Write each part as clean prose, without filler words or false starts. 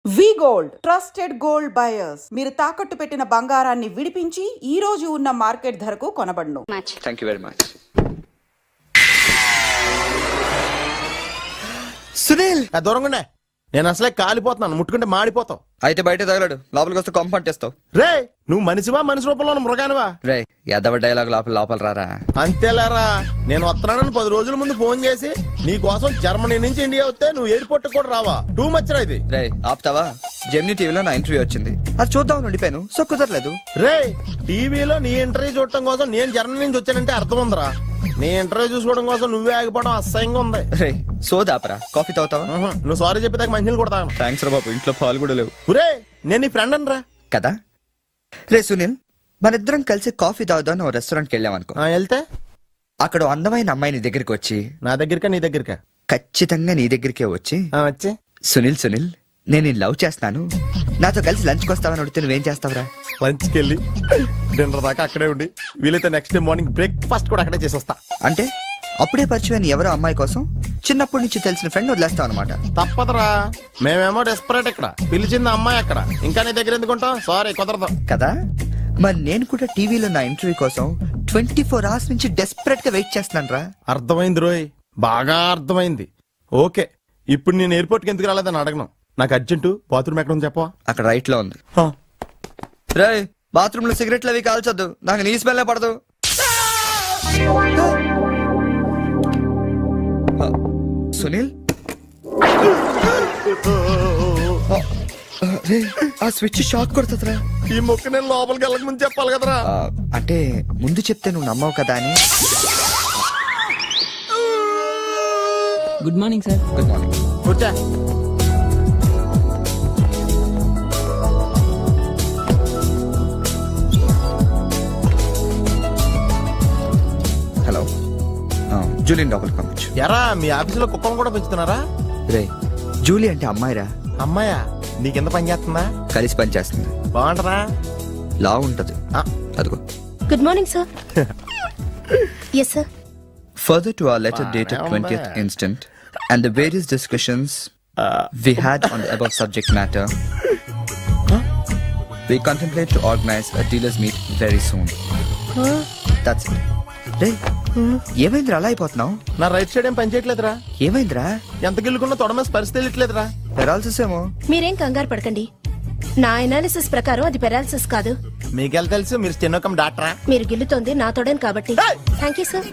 వి gold trusted gold buyers మీరు తాకట్టు పెట్టిన బంగారాన్ని విడిపించి ఈ రోజు ఉన్న మార్కెట్ ధరకు కొనబడును. Thank you very much. Sunil దూరంగా నేను అసలే కాలిపోతున్నాను, ముట్టుకుంటే మాడిపోతావు. అయితే బయట తగలడు, లోపలికి వస్తే కాంపౌండ్ చేస్తావు. రే నువ్వు మనిషివా మనిషి రూపంలో మృగానివా? రే యాదవ డైలాగ్ లోపల రారా. అంతేలేరా, నేను వస్తున్నానని 10 రోజుల ముందు ఫోన్ చేసి నీ కోసం జర్మనీ నుంచి ఇండియా వస్తే నువ్వు ఎయిర్పోర్ట్ కూడా రావా? టూ మచ్ రా ఇది. రే ఆపుతావా? జెమినీ టీవీలో నా ఇంటర్వ్యూ వచ్చింది, అది చూద్దాం ఉండిపోయాను. సో కుదరలేదు. రే టీవీలో నీ ఇంటర్వ్యూ చూడటం కోసం నేను జర్మనీ నుంచి వచ్చానంటే అర్థం ఉందిరా. నీ ఇంటర్వ్యూ చూసుకోవడం కోసం నువ్వే ఆగిపోవడం అసహ్యంగా ఉంది. రే సోదాపరా, కాఫీ తాగుతావా? నువ్వు సారీ చెప్పేదాకా మంచినీళ్ళు కొడతాను. థ్యాంక్స్ రా బాబు, ఇంట్లో పాలు కూడా లేవు. రే నేను నీ ఫ్రెండ్ అని రా కదా. రే సునీల్, మనిద్దరం కలిసి కాఫీ తాగుదాం ఓ రెస్టారెంట్కి వెళ్ళాం అనుకో. వెళ్తే అక్కడ అందమైన అమ్మాయి నీ దగ్గరికి వచ్చి, నా దగ్గరకా నీ దగ్గరకా? ఖచ్చితంగా నీ దగ్గరికే వచ్చి వచ్చి సునీల్ నేను లవ్ చేస్తాను, నాతో కలిసి లంచ్కి వస్తావని అడిగితే నువ్వేం చేస్తావురా? లంచ్కి వెళ్ళి డిన్నర్ దాకా అక్కడే ఉండి వీలైతే నెక్స్ట్ డే మార్నింగ్ బ్రేక్ఫాస్ట్ కూడా అక్కడే చేసి వస్తా. అంటే అప్పుడే పరిచయం ఎవరో అమ్మాయి కోసం చిన్నప్పటి నుంచి తెలిసిన ఫ్రెండ్ వదిలేస్తావు అనమాట. తప్పదురా, మేమేమో డెస్పరేట్ ఇక్కడ, పిలిచింది అమ్మాయి అక్కడ, ఇంకా నీ దగ్గర ఎందుకుంటాం? సారీ కుదరదు కదా. మరి నేను కూడా టీవీలో నా ఇంటర్వ్యూ కోసం 24 hours నుంచి డెస్పరేట్ గా వెయిట్ చేస్తున్నాను రా. అర్థమైంది రోయ్, బాగా అర్థమైంది. ఓకే, ఇప్పుడు నేను ఎయిర్పోర్ట్కి ఎందుకు రాలేదని అడగను. నాకు అర్జెంటు బాత్రూమ్ ఎక్కడ ఉంది చెప్పవా? అక్కడ రైట్ లో ఉంది. రే బాత్రూమ్ లో సిగరెట్లు అవి కాల్చొద్దు, నాకు నీ స్మెల్ పడదు. సునీల్ ఆ స్విచ్ షాక్ కొడుతుందిరా. ఈ మొక్క నేను లోపలికి వెళ్ళక ముందు చెప్పాలి కదరా. అంటే ముందు చెప్తే నువ్వు నమ్మవు కదా అని. Good morning sir. Good morning. కూర్చో. హలో, జూలియన్ లోపలికి పంపించు. ఎరా మీ ఆఫీసులో కుక్కను కూడా పెంచుతున్నారా? రే జూలీ అంటే అమ్మాయిరా. అమ్మాయా? నీకెంత పని చేస్తుందా? కలిసి పని చేస్తుంది. బాగుంటరా? లా ఉంటది. అదిగో. Good morning sir. Yes sir. Further to our letter dated 20th instant and the various discussions we had on the above subject matter, we contemplate to organize a dealers meet very soon. That's it. రే ఏమైందిరా అలా అయిపోతున్నావు? నా right side ఏం పని చేయట్లేదురా. ఏమైందిరా? ఎంత గిల్లుకున్నా తొడమేసి పరిస్థితి వెళ్ళట్లేదురా. Paralysis ఏమో. మీరేం కంగారు పడకండి, నా అనాలిసిస్ ప్రకారం అది పెరాలిసిస్ కాదు. మీకెళ్ళ తెలుసు, మీరు స్టెనోకం డాక్టరా? మీరు గిల్లుతోంది నా తోడని కాబట్టి. Thank you sir.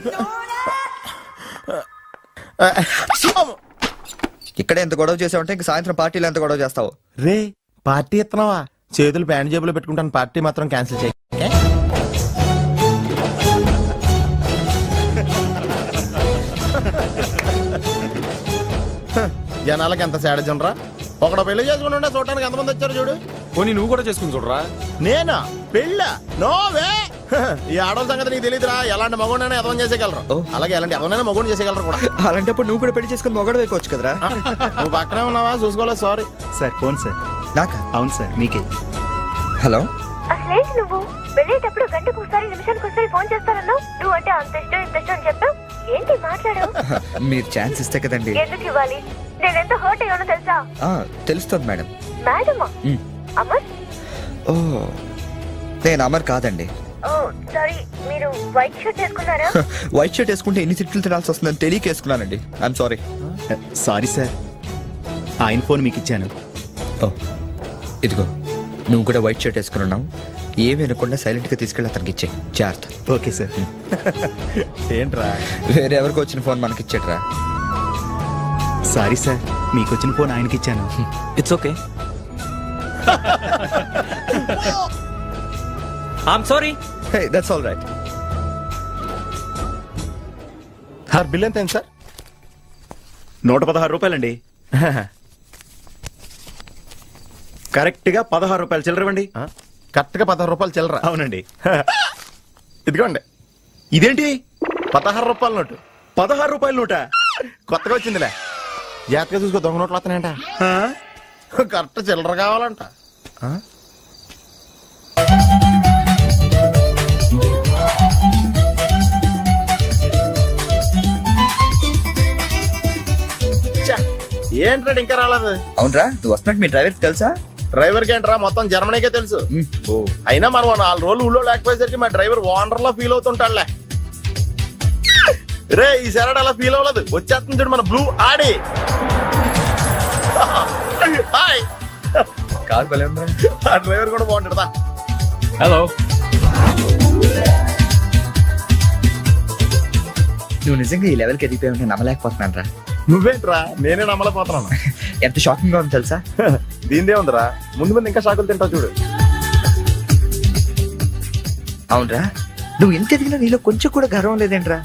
ఇక్కడ ఎంత గొడవ చేసావంటే ఇంక సాయంత్రం పార్టీలో ఎంత గొడవ చేస్తావు? రే పార్టీ ఇస్తున్నావా? చేతులు ప్యాంట్ జేబులో పెట్టుకుంటాను, పార్టీ మాత్రం క్యాన్సిల్ చేయి. జనాలకి ఎంత సాడజం రా. ఒకడు పెళ్లి చేసుకుని ఉండే చూడటానికి ఎంతమంది వచ్చారు చూడు. పోనీ నువ్వు కూడా చేసుకుని చూడరా. నేనా పెళ్ళ? నోవే. ఈ ఆడవాళ్ళ సంగతి నీకు తెలియదురా. ఎలాంటి మగోడైనా ఎదవం చేసేయగలరు, అలాగే ఎలాంటి ఎవరైనా మగోడు చేసేయగలరు కూడా. అలాంటప్పుడు నువ్వు కూడా పెళ్లి చేసుకుని మొగడు వేయవచ్చు కదరా. నువ్వు పక్కనే ఉన్నావా? చూసుకోలేదు. Sorry sir. Phone sir. నాకా? అవును సార్, మీకే. హలో. అసలేంటి నువ్వు వెళ్ళేటప్పుడు గంటకు ఒకసారి నిమిషానికి ఒకసారి ఫోన్ చేస్తానన్నావు. నువ్వు అంటే అంత ఇష్టం ఇంత ఇష్టం అని చెప్పావు. ఏంటి మాట్లాడావు? మీరు ఛాన్స్ ఇస్తే కదండి. ఎందుకు ఇవ్వాలి? నేను ఎంత హర్ట్ అయ్యానో తెలుసా? తెలుస్తుంది మేడం. మేడమా? అమర్? ఓ నేను అమర్ కాదండి. ఓ సారీ, మీరు వైట్ షర్ట్ వేసుకున్నారా? వైట్ షర్ట్ వేసుకుంటే ఎన్ని తిట్లు తినాల్సి వస్తుందని తెలియక వేసుకున్నానండి. I'm sorry. సారీ సార్, ఆయన ఫోన్ మీకు ఇచ్చాను. ఓ ఇదిగో, నువ్వు కూడా వైట్ షర్ట్ వేసుకుని ఉన్నావు. ఏమి అనకుండా సైలెంట్ గా తీసుకెళ్ళి అతనికి ఇచ్చే. జాగ్రత్త. Okay sir. ఏంట్రా వేరే ఎవరికి వచ్చిన ఫోన్ మనకి ఇచ్చేట్రా. సారీ సార్, మీకు వచ్చిన ఫోన్ ఆయనకి ఇచ్చాను. It's okay. I'm sorry. Hey that's all right. Bill ఎంత సార్? 116 రూపాయలండి. కరెక్ట్ గా 16 రూపాయలు చిల్లరవండి. కరెక్ట్ గా 16 రూపాయలు చిల్లర? అవునండి. ఇదిగోండి. ఇదేంటి? 16 రూపాయల నోటు. 16 రూపాయల నోట? కొత్తగా వచ్చిందిలే. జాగ్రత్తగా చూసుకో, దొంగ నోట్లు వస్తున్నాయంట. కరెక్ట్ చిల్లర కావాలంట. ఏంట్రా ఇంకా రాలేదు? అవునరా, నువ్వు వస్తున్నట్టు మీ డ్రైవర్ తెలుసా? డ్రైవర్ కి ఏంట్రా మొత్తం జర్మనీకే తెలుసు. అయినా మనం 4 రోజులు ఊళ్ళో లేకపోయేసరికి మా డ్రైవర్ ఓనర్ లో ఫీల్ అవుతుంటాడులే. రే ఈ సరడ్ అలా ఫీల్ అవ్వలేదు, వచ్చేస్తుంది చూడు మన బ్లూ ఆడి. హాయ్. కార్ భలే ఉందా? ఆ డ్రైవర్ కూడా బాగుంటాడా? హలో. నువ్వు నిజంగా ఈ లెవెల్కి ఎదిగిపోయి ఉంటే నమ్మలేకపోతున్నాను రా. నువ్వేంట్రా, నేనే నమ్మలేకపోతున్నాను. ఎంత షాకింగ్ గా ఉంది తెలుసా? దీనిదే ఉందిరా, ముందు ముందు ఇంకా షాకులు తింటావు చూడు. అవునరా, నువ్వు ఎంత ఎదిగినా నీలో కొంచెం కూడా గర్వం లేదేంట్రా?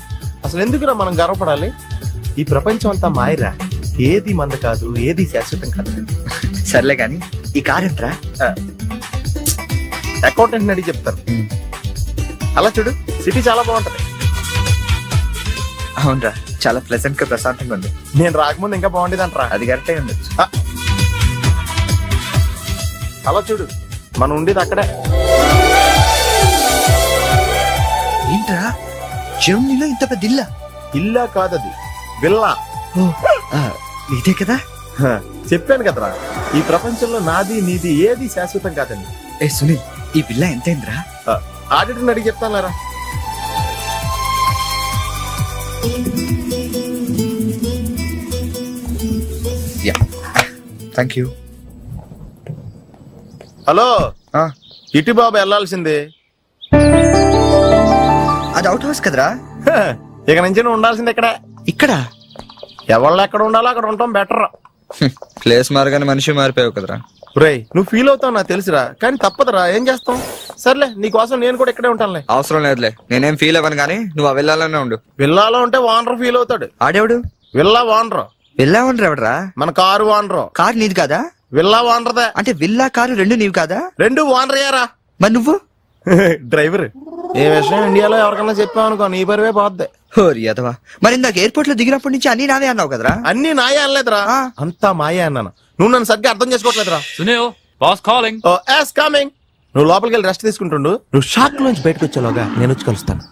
అసలు ఎందుకురా మనం గర్వపడాలి? ఈ ప్రపంచం అంతా మాయరా, ఏది మంద కాదు, ఏది శాశ్వతం కాదు. సర్లే గాని ఈ కార్ ఏంట్రా? అకౌంటెంట్ అడిగి చెప్తారు. అలా చూడు, సిటీ చాలా బాగుంటది. అవునరా, చాలా ప్లెజెంట్ గా ప్రశాంతంగా ఉంది. నేను రాకముందు ఇంకా బాగుండేది అంటరా. అది కరెక్టే ఉండొచ్చు. అలా చూడు, మనం ఉండేది అక్కడే. ఏంట్రా, జర్మనీలో ఇంత పెద్ద ఇల్లా? ఇల్లా కాదది, విల్లా. ఇదే కదా? చెప్పాను కదరా, ఈ ప్రపంచంలో నాది నీది ఏది శాశ్వతం కాదండి. ఏ సునీల్, ఈ విల్లా ఎంతైందిరా? ఆడిటర్ని అడిగి చెప్తాను. Thank you. హలో, ఇటు బాబు వెళ్ళాల్సింది. అది అవుట్ హౌస్ కదరా? ఇక నుంచి నువ్వు ఉండాల్సింది ఇక్కడ. ఇక్కడ ఎవళ్ళు ఎక్కడ ఉండాలో అక్కడ ఉండటం బెటర్. ప్లేస్ మారగానే మనిషి మారిపోయావు కదరా. రేయ్, నువ్వు ఫీల్ అవుతావు నాకు తెలుసురా, కానీ తప్పదురా, ఏం చేస్తాం. సర్లే, నీకోసం నేను కూడా ఇక్కడే ఉంటానులే. అవసరం లేదులే, నేనేం ఫీల్ అవ్వను కానీ నువ్వు ఆ విల్లాలోనే ఉండు. విల్లాలో ఉంటే ఓనర్ ఫీల్ అవుతాడు. ఆడేవాడు? Villa owner. విల్లా ఓనర్ ఎవడరా? మన కారు ఓనర్. కారు నీది కాదా? విల్లా ఓనర్దే. అంటే విల్లా కారు రెండు నీవి కాదా? రెండు ఓనర్ అయ్యారా. మరి నువ్వు డ్రైవర్. ఏ విషయం ఇండియాలో ఎవరికన్నా చెప్పావు అనుకో, నీ పరివే పోద్ది. హోరి అదవా, మరి ఇందాక ఎయిర్పోర్ట్ లో దిగినప్పటి నుంచి అన్ని నావే అన్నావు కదరా? అన్ని నాయే అనలేదురా, అంతా మాయే అన్నాను. నువ్వు నన్ను సరిగ్గా అర్థం చేసుకోవట్లేదురా. Sunil, boss calling. Oh yes coming. నువ్వు లోపలికి వెళ్ళి రెస్ట్ తీసుకుంటుండు, నువ్వు షాక్ నుంచి బయటకు వచ్చేలోగా నేను వచ్చి కలుస్తాను.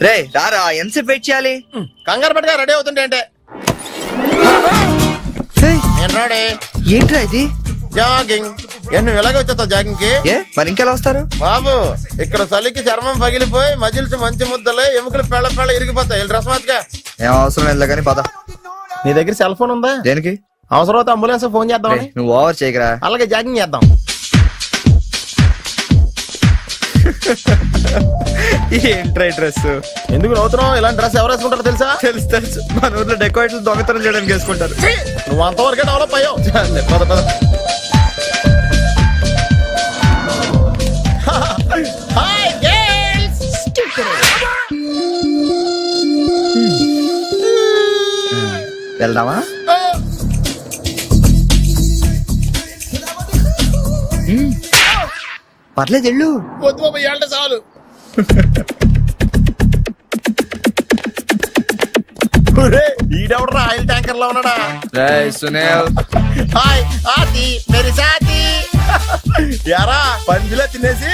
రే రారా, ఎంతసేపు వెయిట్ చేయాలి? కంగారు పట్టుగా రెడీ అవుతుంటే అంటే. నేను రెడీ. ఏంట్రా ఇది? జాగింగ్. నువ్వు ఎలాగ వచ్చేస్తావు జాగింగ్ కి? మరి ఇంకెలా వస్తారు బాబు? ఇక్కడ చలికి చర్మం పగిలిపోయి మజిల్స్ మంచి ముద్దలే, ఎముకలు పెళ్ళ పెళ్ళ ఇరిగిపోతాయి. డ్రెస్ మార్చుగా. ఏం అవసరం లేదు కానీ పద. నీ దగ్గర సెల్ ఫోన్ ఉందా? దేనికి? అవసరం అయితే అంబులెన్స్ ఫోన్ చేద్దాం. నువ్వు ఓవర్ చేయకరా. అలాగే జాగింగ్ చేద్దాం. ఏంట్రా డ్రెస్? ఎందుకు నవ్వుతున్నావు? ఇలాంటి డ్రెస్ ఎవరు వేసుకుంటారో తెలుసా? తెలుసు తెలుసు, మన ఊర్లో డెకోరేట్లు దొంగతనం చేయడానికి వేసుకుంటారు. నువ్వు అంతవరకే డెవలప్ అయ్యావు. పద పద. వెళ్దామా? పర్లేదు వెళ్ళు. వద్దు బాబు, ఏళ్ళ చాలు. ఈడెవడరా ఆయిల్ ట్యాంకర్ లో ఉన్నాడా? సునీల్, హాయ్ ఆతి మేరీ సాతి. యారా, పందిలా తినేసి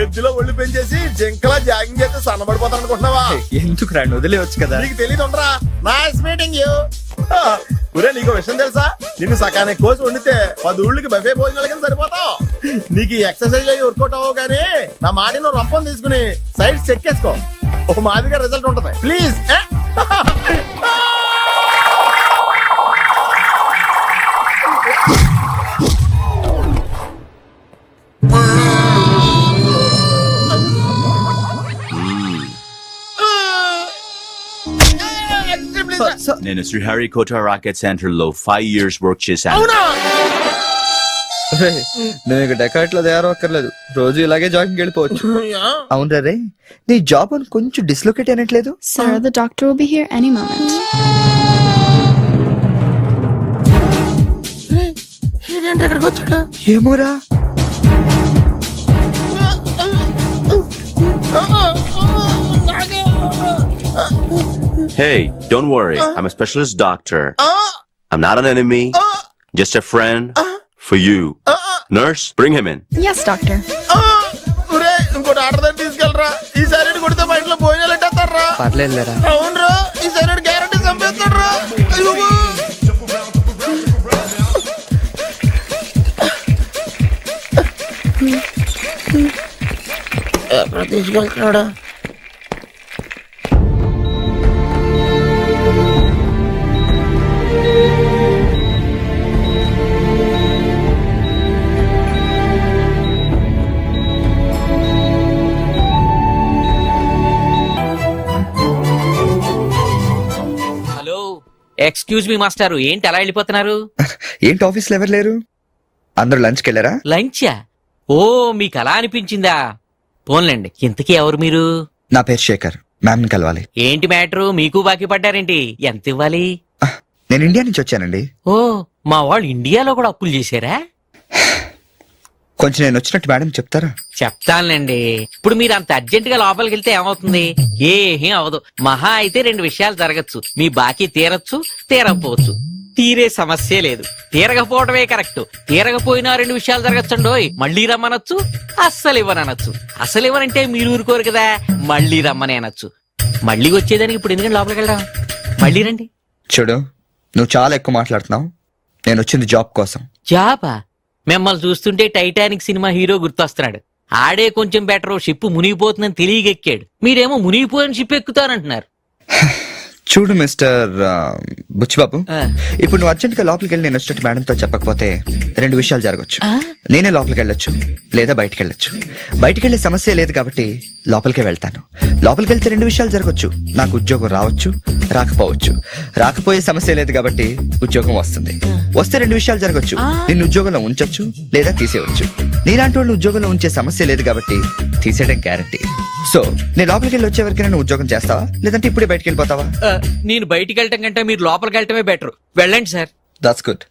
ఎద్దులో ఒళ్ళు పెంచేసి జింకలా జాగింగ్ చేస్తే సన్నబడిపోతాను అనుకుంటున్నావా? ఎందుకు రాండి, వదిలేవచ్చు కదా. నీకు తెలియదు ఉండరా. Nice meeting you. ఒరే, నీకు విషయం తెలుసా? నిన్ను సకానికి కోసి వండితే 10 ఊళ్ళకి బఫే భోజనాల కింద సరిపోతావు. నీకు ఎక్సర్సైజ్ అయ్యి వర్కౌట్ అవ్వవు కానీ నా మాట నువ్వు రంపం తీసుకుని సైడ్ చెక్ చేసుకో, ఒక మాదిరిగా రిజల్ట్ ఉంటుంది. ప్లీజ్. నేను శ్రీహరికోట రాకెట్ సెంటర్ లో 5 years వర్క్ చేశాను. నువ్వు ఇక డెకాట్ లో తయారక్కర్లేదు, రోజు ఇలాగే జాగింగ్ వెళ్ళిపోవచ్చు. అవును రే, నీ జాబ్ అని కొంచెం dislocate అయినట్లేదు? Sir, the doctor will be here any moment. ఏమోరా. Hey, don't worry. I'm a specialist doctor. I'm not an enemy. Just a friend for you. Nurse, bring him in. Yes, doctor. ఇంకోటి order తీసుకెళ్ళరా. ఈసారి కొడితే మా ఇంట్లో భోజనాలు ఎట్టేస్తా. పర్లేదులేరా. అవునరా ఈ side guarantee చంపేస్తాడు రా. ఎక్కడ తీసుకెళ్తున్నాడా? ఎక్స్క్యూజ్ మీ మాస్టారు, ఏంటి అలా వెళ్ళిపోతున్నారు? ఏంటి ఆఫీస్ లో ఎవరు లేరు? అందరూ లంచ్కి వెళ్ళారా? లంచా? ఓ మీకు అలా అనిపించిందా? పోన్లేండి. ఇంతకీ ఎవరు మీరు? నా పేరు శేఖర్. మ్యామ్ కలవాలి. ఏంటి మ్యాటరు? మీకు బాకీ పడ్డారేంటి? ఎంత ఇవ్వాలి? నేను ఇండియా నుంచి వచ్చానండి. ఓ మా వాళ్ళు ఇండియాలో కూడా అప్పులు చేశారా? కొంచెం నేను వచ్చినట్టు మేడం చెప్తారా? చెప్తానులేండి. ఇప్పుడు మీరు అంత అర్జెంట్ గా లోపలికి వెళ్తే ఏమవుతుంది? ఏం అవదు. మహా అయితే 2 విషయాలు జరగచ్చు. మీ బాకీ తీరచ్చు, తీరకపోవచ్చు. తీరే సమస్య లేదు. తీరకపోవడమే కరెక్ట్. తీరకపోయినా 2 విషయాలు జరగచ్చండోయ్. మళ్ళీ రమ్మనొచ్చు, అస్సలు ఇవ్వనొచ్చు. అసలు ఇవ్వనంటే మీరు ఊరుకోరు కదా, మళ్ళీ రమ్మని అనొచ్చు. మళ్ళీ వచ్చేదానికి ఇప్పుడు ఎందుకంటే లోపలికి వెళ్ళడం? మళ్ళీ రండి. చూడు, నువ్వు చాలా ఎక్కువ మాట్లాడుతున్నావు. నేను వచ్చింది జాబ్ కోసం. జాబా? మిమ్మల్ని చూస్తుంటే టైటానిక్ సినిమా హీరో గుర్తొస్తున్నాడు. ఆడే కొంచెం బెటర్. షిప్ మునిగిపోతుందని తెలియగెక్కాడు. మీరేమో మునిగిపోయిన షిప్ ఎక్కుతానంటున్నారు. చూడు మిస్టర్ బుచ్చిబాబు, ఇప్పుడు నువ్వు అర్జెంట్ గా లోపలికి వెళ్ళి నేను వచ్చినట్టు మేడంతో చెప్పకపోతే 2 విషయాలు జరగచ్చు. నేనే లోపలికి వెళ్ళొచ్చు, లేదా బయటకు వెళ్ళొచ్చు. బయటకు వెళ్ళే సమస్య లేదు కాబట్టి లోపలికే వెళ్తాను. లోపలికి వెళ్తే 2 విషయాలు జరగచ్చు. నాకు ఉద్యోగం రావచ్చు, రాకపోవచ్చు. రాకపోయే సమస్య లేదు కాబట్టి ఉద్యోగం వస్తుంది. వస్తే 2 విషయాలు జరగచ్చు. నిన్ను ఉద్యోగంలో ఉంచొచ్చు, లేదా తీసేయవచ్చు. నీలాంటి వాళ్ళు ఉద్యోగంలో ఉంచే సమస్య లేదు కాబట్టి తీసేయడం గ్యారంటీ. సో నేను లోపలికి వెళ్ళి వచ్చే వరకు నేను ఉద్యోగం చేస్తావా, లేదంటే ఇప్పుడే బయటకు వెళ్ళిపోతావా? నేను బయటికి వెళ్ళటం కంటే మీరు లోపలికి వెళ్ళటమే బెటర్. వెళ్ళండి sir. That's good.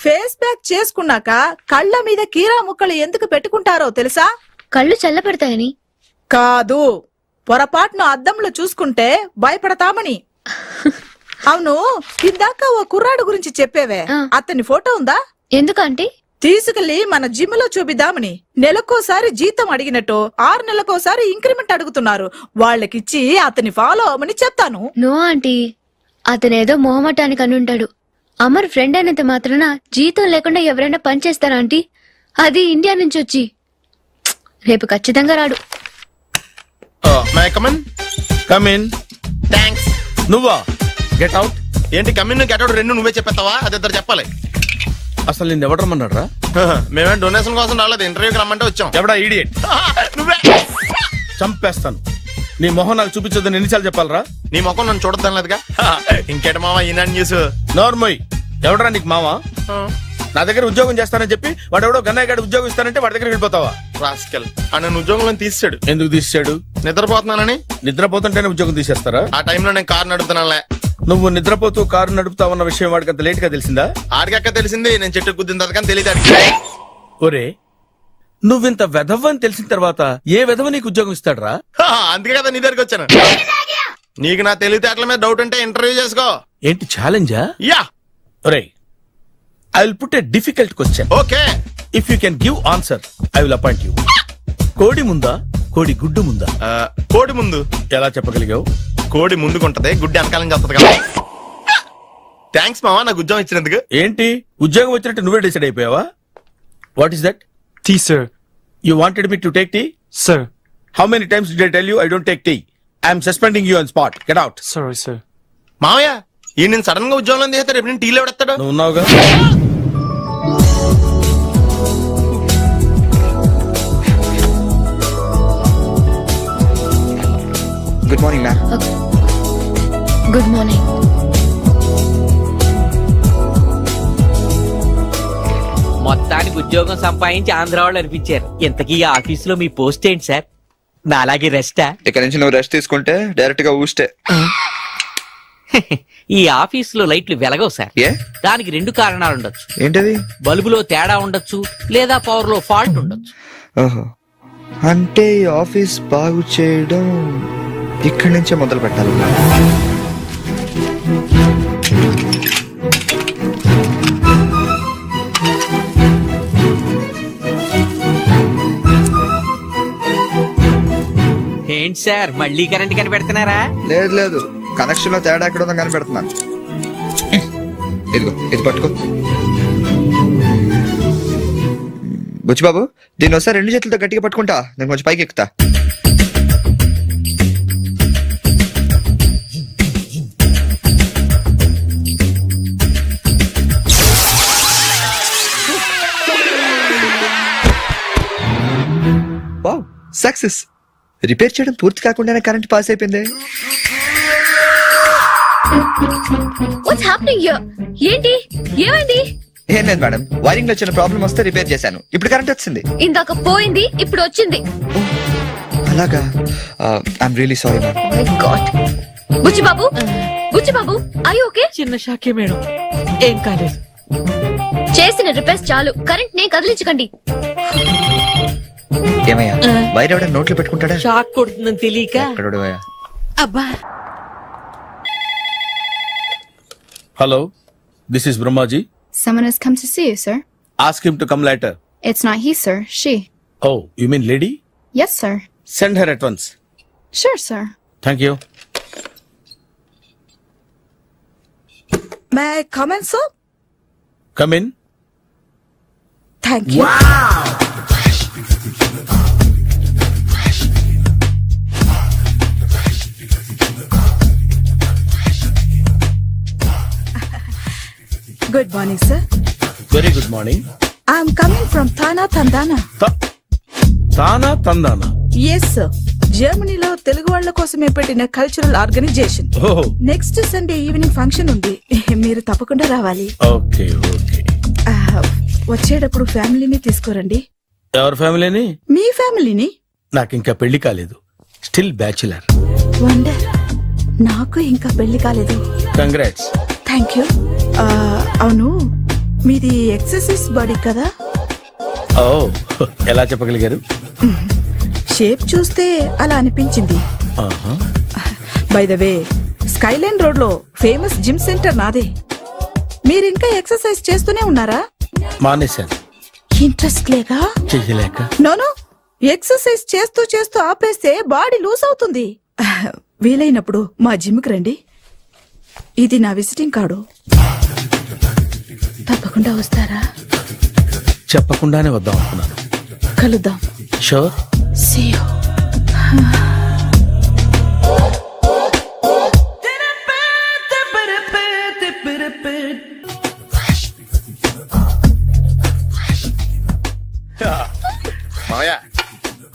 Face pack చేసుకున్నాక కళ్ళ మీద కీరా ముక్కలు ఎందుకు పెట్టుకుంటారో తెలుసా? కళ్ళు చల్లబడతాయని కాదు, పొరపాటును అద్దంలో చూసుకుంటే భయపడతామని. అవును, ఇందాక ఓ కుర్రాడు గురించి చెప్పేవే, అతని ఫోటో ఉందా? ఎందుకంటే తీసుకెళ్లి మన జిమ్ లో చూపిద్దామని. నెలకోసారి జీతం అడిగినట్టు 6 నెలకోసారి ఇంక్రిమెంట్ అడుగుతున్నారు. వాళ్ళకిచ్చి అతని ఫాలో అవ్వమని చెప్తాను. నో ఆంటీ, అతనేదో మొహమాటానికి అనుంటాడు. అమర్ ఫ్రెండ్ అయినంత మాత్రాన జీతం లేకుండా ఎవరైనా పని చేస్తారా ఆంటీ? అది ఇండియా నుంచి వచ్చి. రేపు ఖచ్చితంగా రాడు. నువ్వా? Get out. ఏంటి కమిన్ గెట్ అవుట్ 2 నువ్వే చెప్పేస్తావా? అది ఇద్దరు చెప్పాలి. అసలు నేను ఎవరు రమ్మన్నాడు రా? మేమే డొనేషన్ కోసం రాలేదు, ఇంటర్వ్యూకి రమ్మంటే వచ్చాం. ఎవడా ఈడియట్? నువ్వే. చంపేస్తాను. నీ మొహం నాకు చూపించొద్దని ఎన్నిసార్లు చెప్పాలరా? నీ మొహం నన్ను చూడద్దాం లేదుగా. ఇంకేట మావా ఈనాడు న్యూస్. నోర్మోయ్, ఎవడరా నీకు మావా? నా దగ్గర ఉద్యోగం చేస్తానని చెప్పి వాడు ఎవడో గన్నయ్య గారు ఉద్యోగం ఇస్తానంటే వాడి దగ్గర వెళ్ళిపోతావా? రాస్కెల్, నన్ను ఉద్యోగంలో తీసాడు. ఎందుకు తీసాడు? నిద్రపోతున్నానని. నిద్రపోతుంటేనే ఉద్యోగం తీసేస్తారా? ఆ టైంలో నేను కారు నడుపుతున్నానులే. నువ్వు నిద్రపోతూ కారు నడుపుతావన్న విషయం వాడికి అంత లేట్ గా తెలిసిందా? ఆడికక్క తెలిసింది, నేను చెట్టు గుద్దిన తర్వాత కానీ తెలియదు. ఒరే, నువ్వింత వెధవని తెలిసిన తర్వాత ఏ వెధవ నీకు ఉద్యోగం ఇస్తాడరా? అందుకే కదా నీ దగ్గరికి వచ్చాను. నీకు నా తెలివితేటల మీద డౌట్ ఉంటే ఇంటర్వ్యూ చేసుకో. ఏంటి ఛాలెంజా? యా. ఒరే, I will put a difficult question. Okay. If you can give answer, I will appoint you. కోడి ముందా, కోడి గుడ్డు ముందా? కోడి ముందు. ఎలా చెప్పగలిగావు? కోడి ముందుకుంటది, గుడ్డి వెనకాలని చేస్తుంది కదా. థ్యాంక్స్ మావా నాకు ఉద్యోగం ఇచ్చినందుకు. ఏంటి ఉద్యోగం వచ్చినట్టు నువ్వే డిసైడ్ అయిపోయావా? What is that? Tea sir. You wanted me to take tea? Sir. How many times did I tell you I don't take tea? I am suspending you on spot. Get out. Sorry, sir. మావయ్య, ఈ నేను sudden గా ఉద్యోగంలో తీస్తే రేపు నేను టీలో పెడతాడు. నువ్వు ఉన్నావుగా. Good morning ma'am. Good morning. మొత్తానికి ఉద్యోగం సంపాదించి ఆంధ్ర వాళ్ళు అనిపించారు. ఇంతకీ ఈ ఆఫీసులో మీ పోస్ట్ ఏంటి సార్? నా అలాగే రెస్టా? ఇక్కడ నుంచి నువ్వు రెస్ట్ తీసుకుంటే డైరెక్ట్ గా ఊస్తే. ఈ ఆఫీసులో లైట్లు వెలగవు సార్. దానికి 2 కారణాలు ఉండొచ్చు. ఏంటది? బల్బులో తేడా ఉండొచ్చు, లేదా పవర్ లో ఫాల్ట్ ఉండొచ్చు. ఓహో, అంటే ఈ ఆఫీస్ బాగు చేయడం ఇక్కడి నుంచే మొదలు పెట్టాలి. ఏంటి సార్ మళ్ళీ కరెంట్ కనిపెడుతున్నారా? లేదు లేదు, కనెక్షన్ లో తేడా ఎక్కడ ఉందో కనిపెడుతున్నాను. ఇదిగో ఇది పట్టుకో. బుచ్చిబాబు, దీన్ని ఒకసారి 2 చేతులతో గట్టిగా పట్టుకుంటా, నేను కొంచెం పైకి ఎక్కుతా. Wow, success. రిపేర్ చేయడం పూర్తి కాకుండానే కరెంట్ పాస్ అయిపోయింది. What's happening here? ఏంటి, ఏమైంది? ఏం లేదు మేడం, వైరింగ్ లో చిన్న ప్రాబ్లం వస్తే రిపేర్ చేశాను, ఇప్పుడు కరెంట్ వచ్చింది. ఇందాక పోయింది, ఇప్పుడు వచ్చింది. అలాగా? I'm really sorry ma'am. My god. Buchibabu, Buchibabu, I okay? చిన్న షాకే మేడం, ఏం కాలేదు. చేసిన రిపేర్స్ చాలు, కరెంట్ నే కదిలించకండి. ఏమయ్యా, వైర్ ఎవడ నోట్లో పెట్టుకుంటాడా? షాక్ కొడుతుందని తెలియక. అబ్బా. Hello, this is Brahmaji. Someone has come to see you, sir. Ask him to come later. It's not he, sir. She. Oh, you mean lady? Yes, sir. Send her at once. Sure, sir. Thank you. May I come in, sir? Come in. Thank you. Good morning, sir. Very good morning. I'm coming from Thana Tandana. Thana Tandana? Yes, sir. జర్మనీలో తెలుగు వాళ్ళ కోసమే పెట్టిన cultural organisation. Next Sunday evening function ఉంది, మీరు తప్పకుండా రావాలి. Okay okay. వచ్చేటప్పుడు ఫ్యామిలీని తీసుకురండి. ఎవరి ఫ్యామిలీని? మీ ఫ్యామిలీని. నాకు ఇంకా పెళ్లి కాలేదు, స్టిల్ బ్యాచులర్. వండర్, నాకు ఇంకా పెళ్లి కాలేదు. కంగ్రాట్స్. Thank you. అవును, మీది ఎక్సర్సైజ్ బాడీ కదా? ఓ, ఎలా చెప్పగలిగారు? షేప్ చూస్తే అలా అనిపించింది. By the way, Skyline road లో ఫేమస్ జిమ్ సెంటర్ నాదే. మీరు ఇంకా ఎక్సర్సైజ్ చేస్తూనే ఉన్నారా? మానేశాను. ఇంట్రెస్ట్ లేక? చెయ్యలేక. నోను, ఎక్సర్సైజ్ చేస్తూ చేస్తూ ఆపేస్తే బాడీ లూజ్ అవుతుంది. వీలైనప్పుడు మా జిమ్ కి రండి. ఇది నా విజిటింగ్ కార్డు. తప్పకుండా వస్తారా? చెప్పకుండానే వద్దాం అనుకున్నాను. కలుద్దాం. షూర్. See you. మావయ్య,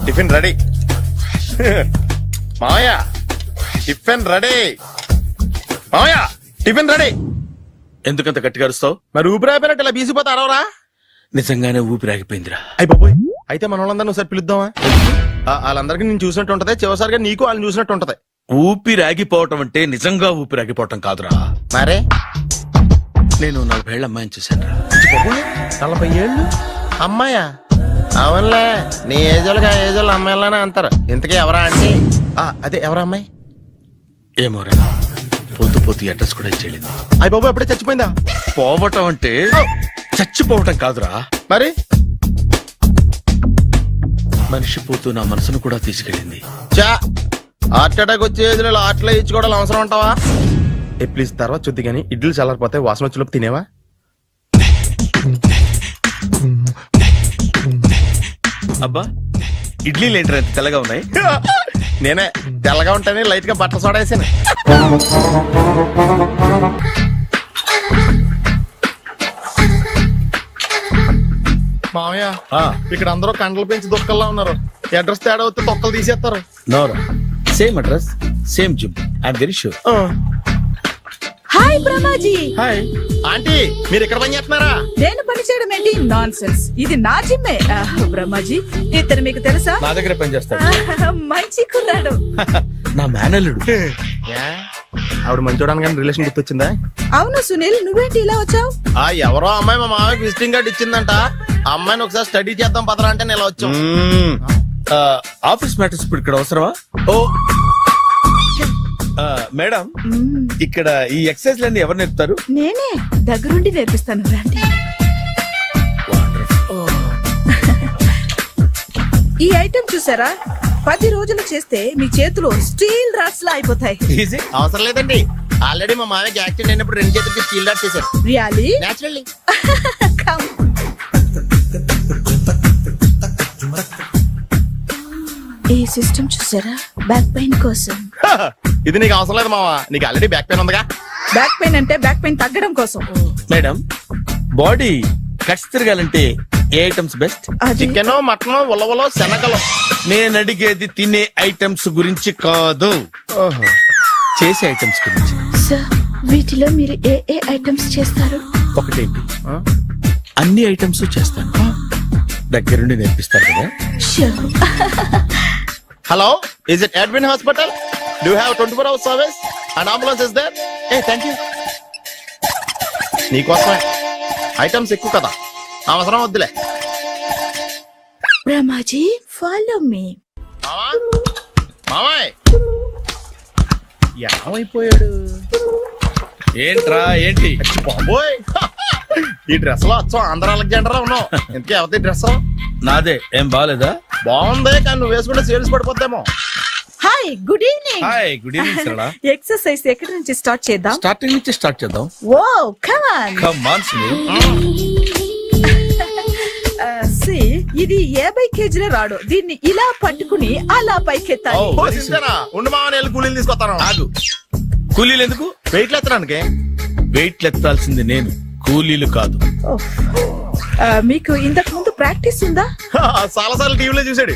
టిఫిన్ రెడీ. మావయ్య, టిఫిన్ రెడీ. మావయ్య, టిఫిన్ రెడీ. ఎందుకంత గట్టిగా అరుస్తావు? మరి ఊపిరాయిపోయినట్టు ఇలా బీసిపోతే అరవరా? నిజంగానే ఊపిరాగిపోయిందిరా. అయిపోయి అయితే మన వాళ్ళందరినీ ఒకసారి పిలుద్దామా? వాళ్ళందరికీ నేను చూసినట్టు ఉంటది, చివరిసారిగా నీకు వాళ్ళని చూసినట్టు ఉంటది. ఊపిరాగిపోవటం అంటే నిజంగా ఊపిరాగిపోవటం కాదురా. మరే నేను 40 ఏళ్ల అమ్మాయిని చూశాను. 40 ఏళ్ళు అమ్మాయా? అవునులే, నీ ఏజోళ్ళకి ఆ ఏజోళ్ళు అమ్మాయిలానే అంటారు. ఇంతకీ ఎవరా అంటే? అదే ఎవరా అమ్మాయి? ఏమోరా, పోతూ పోతూ అడ్రస్ కూడా ఇచ్చేళ్ళింది. అయ్య బాబు, ఎప్పుడే చచ్చిపోయిందా? పోవటం అంటే చచ్చిపోవటం కాదురా. మరి మనిషి పోతూ నా మనసును కూడా తీసుకెళ్ళింది. చా, హార్ట్ అటాక్ వచ్చే ఏజ్లో హార్ట్లో ఇచ్చుకోవడం అవసరం ఉంటావా? ప్లీజ్ తర్వాత చూద్ది కానీ ఇడ్లీ చల్లారిపోతే వాసన వచ్చేలోపు తినేవా? అబ్బా, ఇడ్లీలు ఏంటి అంత తెల్లగా ఉన్నాయి? నేనే తెల్లగా ఉంటానే లైట్ గా బట్టలు సోడేసాను. మామయ్య, ఇక్కడ అందరూ కండలు పెంచి దుక్కల్లా ఉన్నారు. అడ్రస్ తేడా వస్తే తొక్కలు తీసేస్తారు. నోరా, same address, same gym. I'm very sure. Hi Brahmaji. Hi aunty, మీరు ఇక్కడ పని చేస్తున్నారా? నేను పని చేయడం ఏంటి? Nonsense. ఇది నా జిమ్మే. బ్రహ్మాజీ, ఇతను మీకు తెలుసా? నా దగ్గర పని చేస్తాడు. మంచి కుర్రాడు. నా మేనల్లుడు. ఆవిడ మంచోడానికి కానీ రిలేషన్ గుర్తొచ్చిందా? అవును సునీల్, నువ్వేంటి ఇలా వచ్చావు? ఎవరో అమ్మాయి మా మామయ్యకి విజిటింగ్ కార్డు ఇచ్చిందంట. ఆ అమ్మాయిని ఒకసారి స్టడీ చేద్దాం పదరా అంటే నేను ఇలా వచ్చాం. ఆఫీస్ మ్యాటర్స్ ఇప్పుడు ఇక్కడ అవసరమా? ఓ మేడం, ఇక్కడ ఈ ఎక్సర్సైజ్ లన్నీ ఎవరు నేర్పుతారు? నేనే దగ్గరుండి నేర్పిస్తాను, రండి. ఈ ఐటెం చూసారా? 10 రోజులు చేస్తే మీ చేతులు స్టీల్ రాట్స్ లా అయిపోతాయి. అవసరం లేదండి, ఆల్రెడీ మా మామయ్యకి యాక్సిడెంట్ అయినప్పుడు 2 చేతులకి స్టీల్ డాట్ చేశారు. రియల్లీ? నేచురల్లీ. ఈ సిస్టమ్ చూసారా? బ్యాక్ పెయిన్ కోసం. ఇది నీకు అవసరం లేదు మావా, నీకు ఆల్రెడీ బ్యాక్ పెయిన్ ఉందిగా. బ్యాక్ పెయిన్ అంటే బ్యాక్ పెయిన్ తగ్గడం కోసం. మేడం, బాడీ కట్స్ తిరగాలంటే ఏ ఐటమ్స్ బెస్ట్? చికెన్, మటన్, ఉలవలో, శనగలు. నేను అడిగేది తినే ఐటమ్స్ గురించి కాదు, చేసే ఐటమ్స్ గురించి. సార్, వీటిలో మీరు ఏ ఏ ఐటమ్స్ చేస్తారు? ఒకటేంటి, అన్ని ఐటమ్స్ చేస్తాను. దగ్గరుండి నేర్పిస్తారు కదా. Hello, is it Edwin Hospital? Do you have 24 hours service? An ambulance is there? Hey, thank you. నీకోసమే ఐటమ్స్ ఎక్కువ కదా, అవసరం వద్దులే. Ramaji, follow me. మామాయ్ ఏమైపోయాడు? ఏంట్రా ఏంటి? బాబోయ్, ఈ డ్రెస్ లో వచ్చాం ఆంధ్ర అలెగ్జాండర్ ఉన్నావు. ఇంతకీ ఎవరి డ్రెస్? నాదే. ఏం బాగాలేదా? బాగుంది, కానీ నువ్వు వేసుకుంటే సేల్స్ పడిపోద్దేమో. Hi, good evening. Hi, good evening Sarala. Exercise ఎక్కడి నుంచి స్టార్ట్ చేద్దాం? స్టార్టింగ్ నుంచి స్టార్ట్ చేద్దాం. Oh, come on. Come on Sunil. ఇది 50 కేజీల రాడు. దీన్ని ఇలా పట్టుకుని అలా పైకెత్తాలి. ఉండు మామ, నేను కూలీలు తీసుకొస్తాను. ఆగు, కూలీలు ఎందుకు? వెయిట్లు ఎత్తడానికి. వెయిట్లు ఎత్తాల్సింది నేను, కూలీలు కాదు. మీకు ఇంతకు ముందు ప్రాక్టీస్ ఉందా? చాలా సార్లు టీవీలో చూసాడు.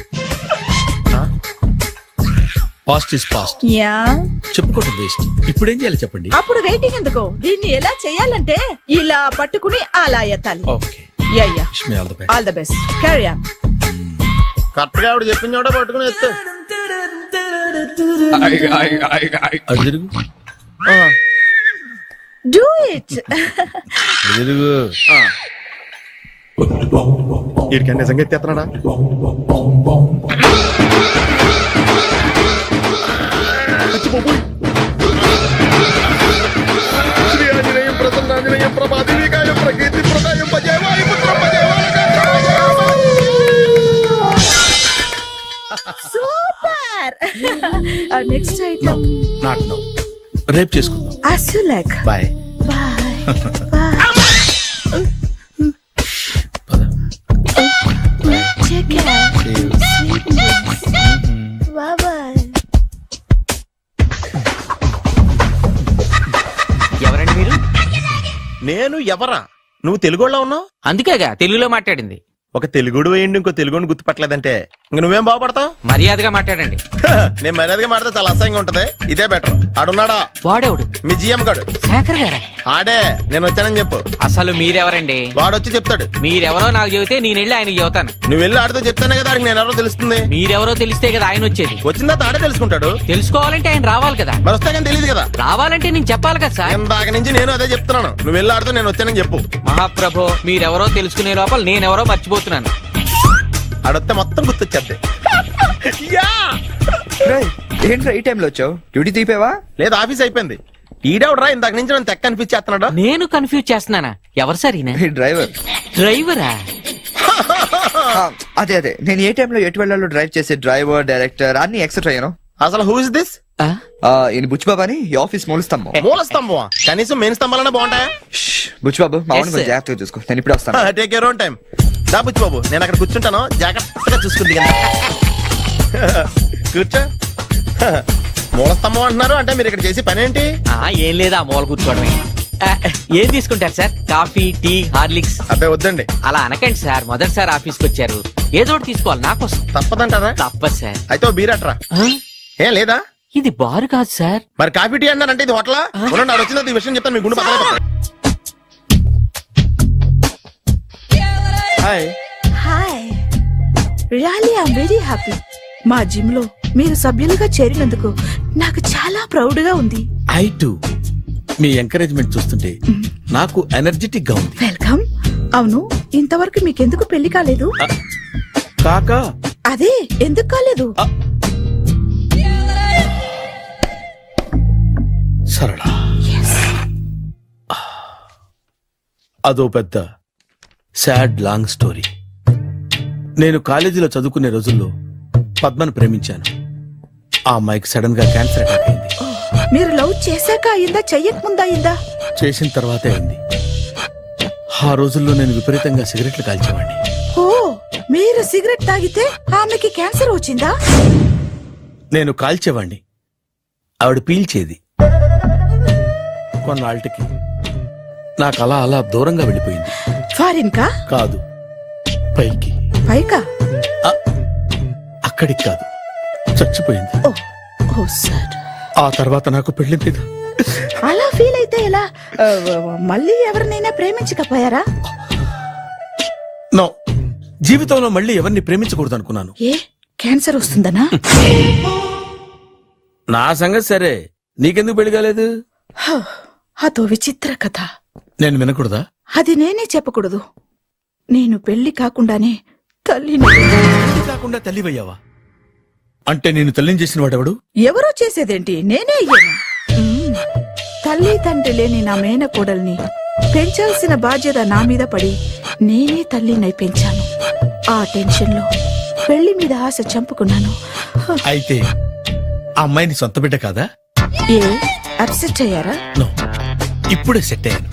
Past is past. యా, చెప్పుకోవడం వేస్ట్. ఇప్పుడు ఏం చేయాలి చెప్పండి. అప్పుడు వెయిటింగ్ ఎందుకు? దీన్ని ఎలా చేయాలంటే ఇలా పట్టుకుని అలా ఎత్తాలి. Okay, ya ya, all the best. Carry on. Correct గా ఆవిడ చెప్పిన చోట పట్టుకుని ఎత్తు. అది తిరుగు. Do it. తిరుగు. వీడికి నిజంగా ఎత్తేస్తున్నాడా? శ్రీ ఆంజనేయం ప్రసన్నాంజనేయం ప్రభాదేవికాయం ప్రకీర్తి ప్రదాయం భజేవాయి పుత్రం super. Next item not no, రేపు చేసుకుందాం. as you like. Bye. Take care. Sweetness. Bye-bye. ఎవరండి మీరు? నేను ఎవరా? నువ్వు తెలుగులో ఉన్నావు. అందుకేగా తెలుగులో మాట్లాడింది. ఒక తెలుగుడు వేయండి, ఇంకో తెలుగుని గుర్తుపట్టలేదంటే ఇంక నువ్వేం బాగుపడతావు? మర్యాదగా మాట్లాడండి. నేను మర్యాదగా మాట్లాడితే చాలా అసహ్యంగా ఉంటది. ఇదే బెటర్. ఆడున్నాడా? వాడేవుడు? మీ జిఎం గాడు. శేఖర్ గారా? ఆడే. నేను వచ్చానని చెప్పు. అసలు మీరెవరండి? వాడొచ్చి చెప్తాడు. మీరెవరో నాకు చెబితే నేను వెళ్ళి ఆయనకి చెబుతాను. నువ్వు వెళ్ళి ఆడితో చెప్తానే కదా నేను ఎవరో తెలుస్తుంది. మీరెవరో తెలిస్తే కదా ఆయన వచ్చేది. వచ్చిందా ఆడే తెలుసుకుంటాడు. తెలుసుకోవాలంటే ఆయన రావాలి కదా. మరి వస్తే కానీ తెలియదు కదా. రావాలంటే నేను చెప్పాలి కదా సార్. ఇందాక నుంచి నేను అదే చెప్తున్నాను. నువ్వు వెళ్ళి ఆడితో నేను వచ్చానని చెప్పు. మహాప్రభు, మీరెవరో తెలుసుకునే లోపల నేనెవరో మర్చిపోతున్నాను. ఆడొస్తే మొత్తం గుర్తొచ్చేద్ది. ఏంట్రా ఈ టైంలో వచ్చావు? డ్యూటీ తీపేవా? లేదు, ఆఫీస్ అయిపోయింది. ఈడెవడరా ఇందాక నుంచి నన్ను తెక్క అనిపించేస్తున్నాడు. నేను కన్ఫ్యూజ్ చేస్తున్నానా? ఎవరు సార్ ఈయన? డ్రైవర్. డ్రైవరా? అదే అదే, నేను ఏ టైంలో ఎటు వెళ్ళాలో డ్రైవ్ చేసే డ్రైవర్, డైరెక్టర్ అన్ని ఎక్సెట్రా. యూనో. అసలు హూ ఇస్ దిస్? ఈయన బుచ్చిబాబు అని, ఈ ఆఫీస్ మూల స్తంభం. మూల స్తంభం? కనీసం మెయిన్ స్తంభాలనే బాగుంటాయా? బుచ్చిబాబు, మా వాడిని కొంచెం జాగ్రత్తగా చూసుకో. నేను ఇప్పుడే వస్తాను. Take your own time. దా బుచ్చిబాబు, నేను అక్కడ కూర్చుంటాను, జాగ్రత్తగా చూసుకుంది. కూర్చో. మూల స్తంభం అంటున్నారు అంటే మీరు ఇక్కడ చేసి పని ఏంటి? ఏం లేదా, మూల కూర్చోవడమే. ఏం తీసుకుంటారు సార్? Coffee, tea, Horlicks? అబ్బాయి వద్దండి. అలా అనకండి సార్, మొదటిసారి ఆఫీస్కి వచ్చారు, ఏదో ఒకటి తీసుకోవాలి నా కోసం. తప్పదంటారా? తప్పదు సార్. అయితే ఓ బీర్ అట్రా. ఏం లేదా? ఇది బారు కాదు సార్. మరి కాఫీ టీ అన్నారంటే ఇది హోటలా? నాడు వచ్చింది ఈ విషయం చెప్తాను, మీ గుండె పక్కన. Hi. Hi. Really I am very happy. మా జిమ్ లో మీరు సభ్యులుగా చేరినందుకు నాకు చాలా ప్రౌడ్ గా ఉంది. I to. మీ ఎంకరేజ్మెంట్ చూస్తుంటే నాకు ఎనర్జెటిక్ గా ఉంది. వెల్కమ్. అవును, ఇంతవరకు మీకెందుకు పెళ్లి కాలేదు? కాకా. అదే, ఎందుకు కాలేదు? సరళ, అదో పెద్ద సాడ్ లాంగ్ స్టోరీ. నేను కాలేజీలో చదువుకునే రోజుల్లో పద్మను ప్రేమించాను. ఆ అమ్మాయికి సడన్ గా క్యాన్సర్ అటాక్ అయింది. మీరు లవ్ చేశాక అయిందా, చెయ్యక ముందా అయిందా? చేసిన తర్వాతే అయింది. ఆ రోజుల్లో నేను విపరీతంగా సిగరెట్లు కాల్చేవాడిని. ఓ, మీరు సిగరెట్ తాగితే ఆమెకి క్యాన్సర్ వచ్చిందా? నేను కాల్చేవాణ్ణి, ఆవిడ పీల్చేది. కొన్నాళ్ళకి నాకు అలా అలా దూరంగా వెళ్ళిపోయింది. ఫారిన్ కా? కాదు, పైకి. పైకా? అక్కడికి కాదు, చచ్చిపోయింది. ఓ సార్. ఆ తర్వాత నాకు పెళ్లి మీద. అలా ఫీల్ అయితే ఎలా? మళ్ళీ ఎవరినైనా ప్రేమించకపోయారా? నో, జీవితంలో మళ్ళీ ఎవరిని ప్రేమించకూడదు అనుకున్నాను. ఏ, క్యాన్సర్ వస్తుందనా? నా సంగతి సరే, నీకెందుకు పెళ్లి కాలేదు? అదో విచిత్ర కథ. నేను వినకూడదా? అది నేనే చెప్పకూడదు. నేను పెళ్లి కాకుండానే తల్లిని. పెళ్లి కాకుండా తల్లివయ్యావా? అంటే నేను తల్లిని చేసిన వాడెవడు? ఎవరో చేసేదేంటి, నేనే అయ్యాను. తల్లి తండ్రి లేని నా మేనకోడల్ని పెంచాల్సిన బాధ్యత నా మీద పడి నేనే తల్లినై పెంచాను. ఆ టెన్షన్ లో పెళ్లి మీద ఆశ చంపుకున్నాను. అయితే ఆ అమ్మాయిని సొంత బిడ్డ కాదా? ఏ, అప్సెట్ అయ్యారా? నో, ఇప్పుడే సెట్ అయ్యాను.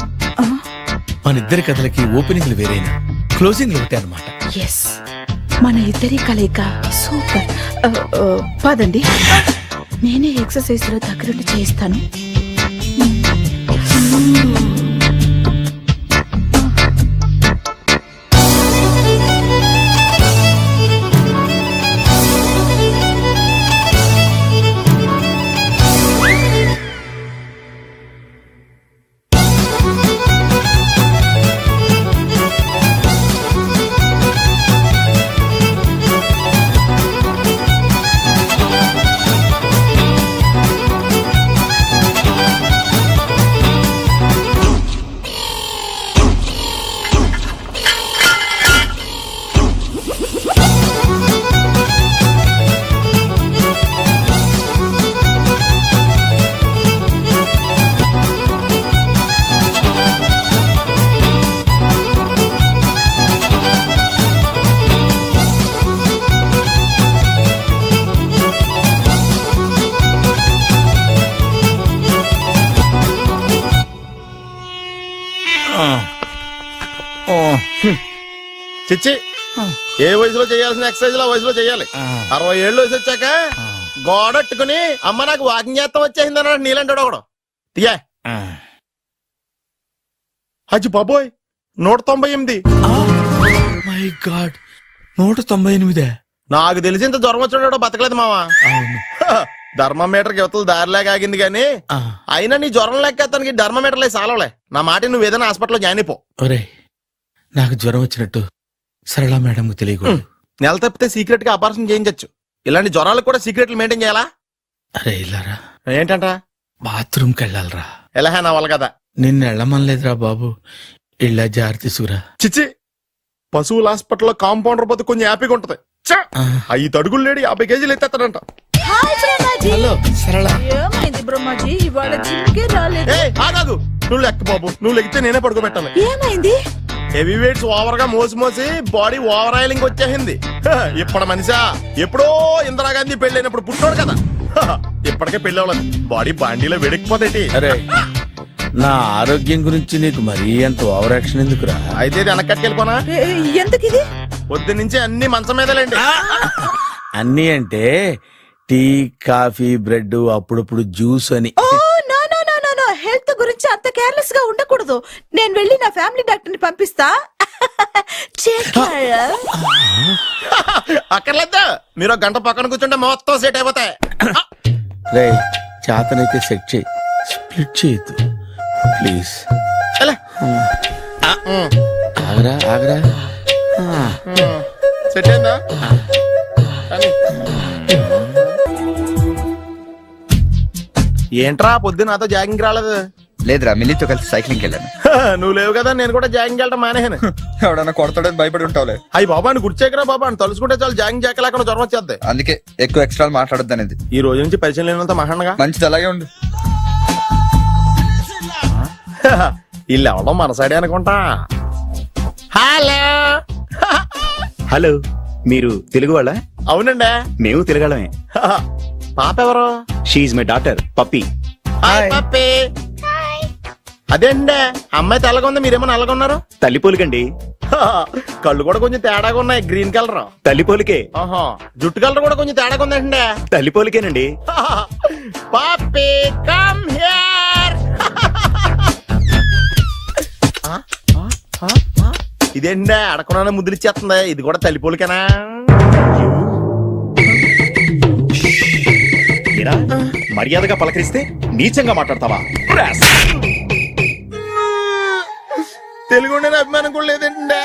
మన ఇద్దరి కథలకి ఓపెనింగ్లు వేరైనా క్లోజింగ్లు ఒకటే అన్నమాట. ఎస్, మన ఇద్దరి కలయిక సూపర్. పదండి, నేనే ఎక్సర్సైజ్ లో దగ్గరుండి చేయిస్తాను. చిచ్చి, ఏ వయసులో చేయాల్సిన ఎక్సర్సైజ్ ఆ వయసులో చేయాలి. 60 ఏళ్ళు వయసు వచ్చాక గోడట్టుకుని అమ్మ నాకు వాకింగ్ చేస్తాం వచ్చేసింది అన్నాడు నీలంటాడు ఒకడు. తీయా అజ్జి బాబోయ్, 198. My God, 198. నాకు తెలిసి ఇంత జ్వరం వచ్చాడో బతకలేదు మావా. ధర్మమీటర్ యువతలు దారిలాగా ఆగింది గాని అయినా నీ జ్వరం లెక్క అతనికి ధర్మమీటర్లే సాలవలే. నా మాట నువ్వు ఏదైనా హాస్పిటల్లో జాయిన్ అయిపో. ఒరే, నాకు జ్వరం వచ్చినట్టు సరళ మేడం తెలియకూడదు. నెల తప్పితే సీక్రెట్ గా ఆపరేషన్ చేయించచ్చు. ఇలాంటి జ్వరాలకు కూడా సీక్రెట్లు మెయింటైన్ చేయాలా? అరే ఇల్లారా, ఏంటంట? బాత్రూమ్కి వెళ్ళాలరా. ఎలా నా వాళ్ళ కదా. నిన్ను వెళ్ళమనలేదురా బాబు, ఇళ్ళ జారి తీసుకురా. చిచ్చి, పశువుల హాస్పిటల్లో కాంపౌండర్ పోతే కొంచెం హ్యాపీగా ఉంటది. 5 అడుగులు లేడి 50 కేజీలు ఎత్తేస్తాడంట. హలో సరళ. ఏమైంది బ్రహ్మాజీ, ఇవాళ జిమ్కే రాలేదు? ఆగాదు, నువ్వు లెక్క బాబు, నువ్వు లెక్కితే నేనే పడుకోబెట్టాలి. ఏమైంది? హెవీ వెయిట్స్ ఓవర్ గా మోసి మోసి బాడీ ఓవర్ ఆయిలింగ్ వచ్చేసింది. ఇప్పుడు మనిషా ఎప్పుడో ఇందిరాగాంధీ పెళ్ళైనప్పుడు పుట్టాడు కదా, ఇప్పటికే పెళ్లి అవ్వలేదు. బాడీ బాండీలో వెడికిపోతేటి. అరే, నా ఆరోగ్యం గురించి నీకు మరీ అంత ఓవర్ యాక్షన్ ఎందుకురా? అయితే ఇది వెనక్కట్టుకెళ్ళిపోనా? ఎందుకు ఇది? పొద్దు నుంచి అన్ని మంచం మీదలేండి. అన్ని అంటే టీ, కాఫీ, బ్రెడ్, అప్పుడప్పుడు జ్యూస్ అని. హెల్త్ గురించి అంత కేర్లెస్ గా ఉండకూడదు. నేను వెళ్ళి నా ఫ్యామిలీ డాక్టర్ ని పంపిస్తా. అక్కర్లేదా, మీరు గంట పక్కన కూర్చుంటే మొత్తం సెట్ అయిపోతాయి. రే, చేతనైతే సెట్ చేయి, స్ప్లిట్ చేయొద్దు ప్లీజ్. ఆగరా ఆగరా. సెట్ అయిందా? ఏంట్రా పొద్దు నాతో జాగింగ్ రాలేదు? లేదురా, మిల్లితో కలిసి సైక్లింగ్ వెళ్ళాను. నువ్వు లేవు కదా, నేను కూడా జాగింగ్ వెళ్ళడం మానేహాను. ఎవడన్నా కొడతాడని భయపడి ఉంటావులే. అయ్యి బాబా, అని గుర్చేకరా బాబా, అని తలుసుకుంటే చాలు జాగింగ్ చేయలేకుండా జ్వరం వచ్చేద్ది. అందుకే ఎక్కువ ఎక్స్ట్రా మాట్లాడొద్దు అనేది. ఈ రోజు నుంచి పరిచయం లేనంత మహానగా మంచిది, అలాగే ఉండు. వీళ్ళు ఎవడం మన సైడే అనుకుంటా. హలో హలో, మీరు తెలుగు వాళ్ళ? అవునండి. మేము తిరగలమే. పాప ఎవరు? She's my daughter Pappi. Hi Pappi. అదేండి అమ్మాయి తెల్లగా ఉంది, మీరేమో నల్లగా ఉన్నారు. తల్లి పోలికండి. కళ్ళు కూడా కొంచెం తేడాగా ఉన్నాయి, గ్రీన్ కలర్. తల్లి పోలికే. జుట్టు కలర్ కూడా కొంచెం తేడాగా ఉందండి. తల్లి పోలికేనండి. పప్పి కమ్ హియర్. ఇదేండి అడగకుండా ముద్రిచ్చేస్తుంది, ఇది కూడా తల్లి పోలికేనా? మర్యాదగా పలకరిస్తే నీచంగా మాట్లాడతావా? తెలుగు అభిమానం కూడా లేదండి.